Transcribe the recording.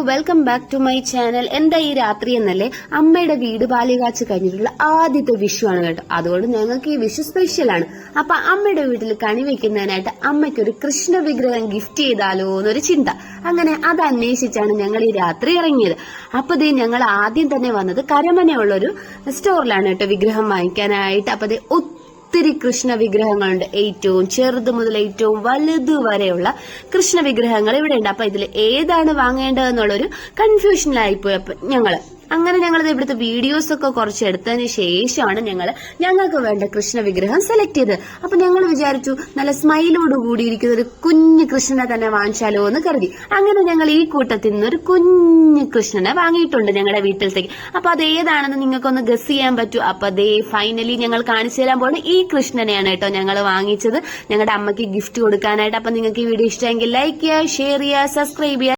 Welcome back to my channel. എന്താ ഈ രാത്രി എന്നല്ലേ, അമ്മയുടെ വീട് പാലുകാച്ച് കഴിഞ്ഞിട്ടുള്ള ആദ്യത്തെ വിഷു ആണ് കേട്ടോ. അതുകൊണ്ട് ഞങ്ങൾക്ക് ഈ വിഷു സ്പെഷ്യലാണ്. അപ്പൊ അമ്മയുടെ വീട്ടിൽ കണി വെക്കുന്നതിനായിട്ട് അമ്മയ്ക്ക് ഒരു കൃഷ്ണ വിഗ്രഹം ഗിഫ്റ്റ് ചെയ്താലോ എന്നൊരു ചിന്ത. അങ്ങനെ അത് അന്വേഷിച്ചാണ് ഞങ്ങൾ ഈ രാത്രി ഇറങ്ങിയത്. അപ്പൊ ഞങ്ങൾ ആദ്യം തന്നെ വന്നത് കരമനയുള്ളൊരു സ്റ്റോറിലാണ് കേട്ടോ വിഗ്രഹം വാങ്ങിക്കാനായിട്ട്. അപ്പൊ ഒത്തിരി കൃഷ്ണ വിഗ്രഹങ്ങളുണ്ട്. ഏറ്റവും ചെറുത് മുതൽ ഏറ്റവും വലുത് വരെയുള്ള കൃഷ്ണ വിഗ്രഹങ്ങൾ ഇവിടെ ഉണ്ട്. അപ്പൊ ഇതിൽ ഏതാണ് വാങ്ങേണ്ടതെന്നുള്ളൊരു കൺഫ്യൂഷനിലായിപ്പോയി ഞങ്ങൾ ഇവിടുത്തെ വീഡിയോസ് ഒക്കെ കുറച്ച് എടുത്തതിന് ശേഷമാണ് ഞങ്ങൾക്ക് വേണ്ട കൃഷ്ണ വിഗ്രഹം സെലക്ട് ചെയ്തത്. അപ്പൊ ഞങ്ങൾ വിചാരിച്ചു നല്ല സ്മൈലോട് കൂടിയിരിക്കുന്ന ഒരു കുഞ്ഞു കൃഷ്ണനെ തന്നെ വാങ്ങിച്ചാലോ എന്ന് കരുതി. അങ്ങനെ ഞങ്ങൾ ഈ കൂട്ടത്തിൽ നിന്ന് ഒരു കുഞ്ഞു കൃഷ്ണനെ വാങ്ങിയിട്ടുണ്ട് ഞങ്ങളുടെ വീട്ടിലത്തേക്ക്. അപ്പൊ അത് ഏതാണെന്ന് നിങ്ങൾക്കൊന്ന് ഗസ് ചെയ്യാൻ പറ്റൂ. അപ്പൊ ഫൈനലി ഞങ്ങൾ കാണിച്ചു തരാൻ പോകുന്നത് ഈ കൃഷ്ണനെയാണ് കേട്ടോ ഞങ്ങൾ വാങ്ങിച്ചത് ഞങ്ങളുടെ അമ്മയ്ക്ക് ഗിഫ്റ്റ് കൊടുക്കാനായിട്ട്. അപ്പൊ നിങ്ങൾക്ക് ഈ വീഡിയോ ഇഷ്ടമെങ്കിൽ ലൈക്ക് ചെയ്യുക, ഷെയർ ചെയ്യുക, സബ്സ്ക്രൈബ് ചെയ്യുക.